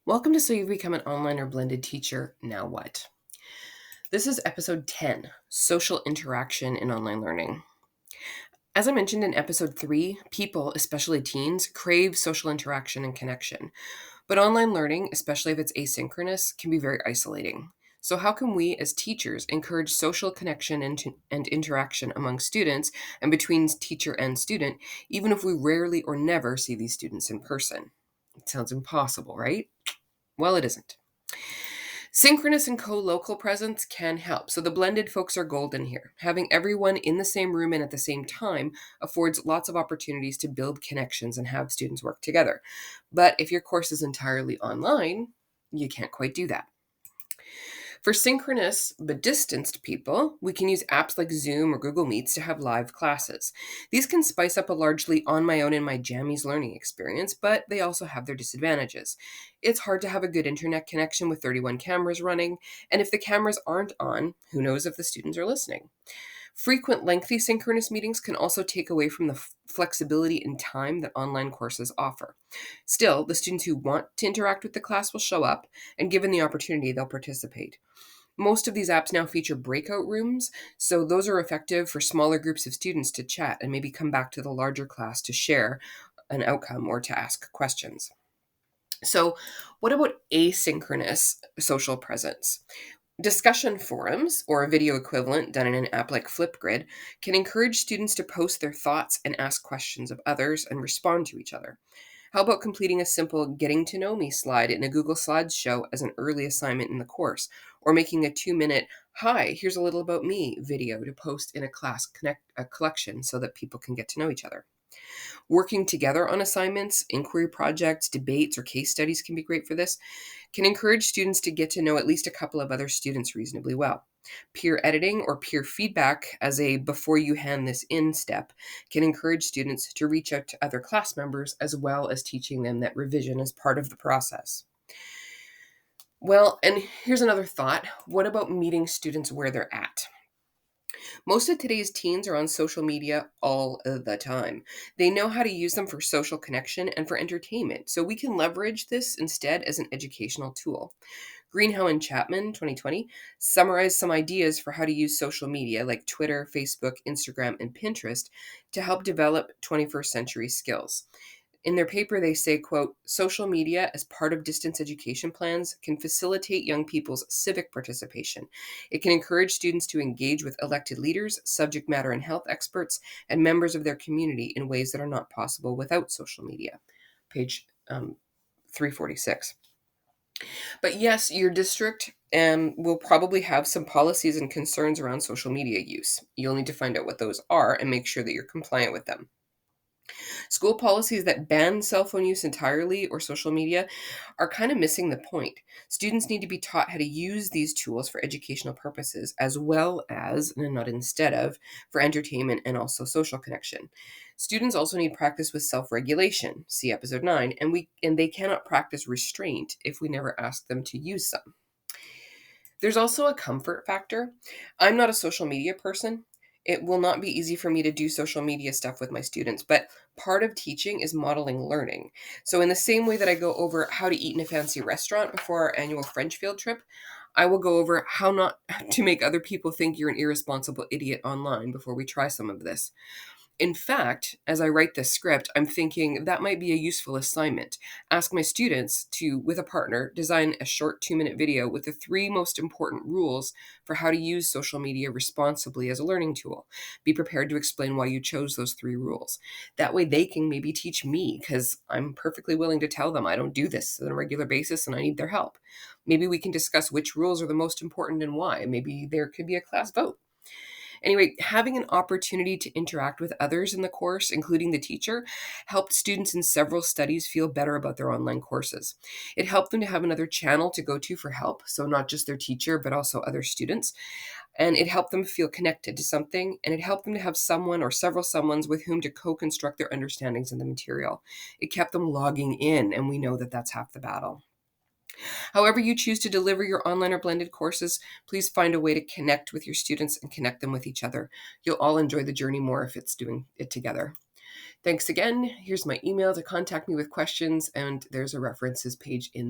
Welcome to So You've Become an Online or Blended Teacher, Now What? This is episode 10, Social Interaction in Online Learning. As I mentioned in episode 3, people, especially teens, crave social interaction and connection. But online learning, especially if it's asynchronous, can be very isolating. So how can we as teachers encourage social connection and interaction among students and between teacher and student, even if we rarely or never see these students in person? It sounds impossible, right? Well, it isn't. Synchronous and co-local presence can help. So the blended folks are golden here. Having everyone in the same room and at the same time affords lots of opportunities to build connections and have students work together. But if your course is entirely online, you can't quite do that. For synchronous but distanced people, we can use apps like Zoom or Google Meets to have live classes. These can spice up a largely on my own in my jammies learning experience, but they also have their disadvantages. It's hard to have a good internet connection with 31 cameras running, and if the cameras aren't on, who knows if the students are listening? Frequent lengthy synchronous meetings can also take away from the flexibility and time that online courses offer. Still, the students who want to interact with the class will show up, and given the opportunity, they'll participate. Most of these apps now feature breakout rooms, so those are effective for smaller groups of students to chat and maybe come back to the larger class to share an outcome or to ask questions. So, what about asynchronous social presence? Discussion forums, or a video equivalent done in an app like Flipgrid, can encourage students to post their thoughts and ask questions of others and respond to each other. How about completing a simple getting to know me slide in a Google Slides show as an early assignment in the course, or making a 2-minute "Hi, here's a little about me" video to post in a a collection so that people can get to know each other. Working together on assignments, inquiry projects, debates, or case studies can be great for this. Can encourage students to get to know at least a couple of other students reasonably well. Peer editing or peer feedback as a before you hand this in step can encourage students to reach out to other class members as well as teaching them that revision is part of the process. Well, and here's another thought. What about meeting students where they're at? Most of today's teens are on social media all of the time. They know how to use them for social connection and for entertainment, so we can leverage this instead as an educational tool. Greenhow and Chapman, 2020, summarized some ideas for how to use social media like Twitter, Facebook, Instagram, and Pinterest to help develop 21st century skills. In their paper, they say, quote, social media as part of distance education plans can facilitate young people's civic participation. It can encourage students to engage with elected leaders, subject matter and health experts, and members of their community in ways that are not possible without social media. Page 346. But yes, your district will probably have some policies and concerns around social media use. You'll need to find out what those are and make sure that you're compliant with them. School policies that ban cell phone use entirely or social media are kind of missing the point. Students need to be taught how to use these tools for educational purposes as well as, and not instead of, for entertainment and also social connection. Students also need practice with self-regulation, see episode 9, and they cannot practice restraint if we never ask them to use some. There's also a comfort factor. I'm not a social media person. It will not be easy for me to do social media stuff with my students, but part of teaching is modeling learning. So, in the same way that I go over how to eat in a fancy restaurant before our annual French field trip, I will go over how not to make other people think you're an irresponsible idiot online before we try some of this. In fact, as I write this script, I'm thinking that might be a useful assignment. Ask my students to, with a partner, design a short 2-minute video with the 3 most important rules for how to use social media responsibly as a learning tool. Be prepared to explain why you chose those 3 rules. That way they can maybe teach me, because I'm perfectly willing to tell them I don't do this on a regular basis and I need their help. Maybe we can discuss which rules are the most important and why. Maybe there could be a class vote. Anyway, having an opportunity to interact with others in the course, including the teacher, helped students in several studies feel better about their online courses. It helped them to have another channel to go to for help, so not just their teacher, but also other students. And it helped them feel connected to something, and it helped them to have someone or several someones with whom to co-construct their understandings of the material. It kept them logging in, and we know that that's half the battle. However you choose to deliver your online or blended courses, please find a way to connect with your students and connect them with each other. You'll all enjoy the journey more if it's doing it together. Thanks again. Here's my email to contact me with questions, and there's a references page in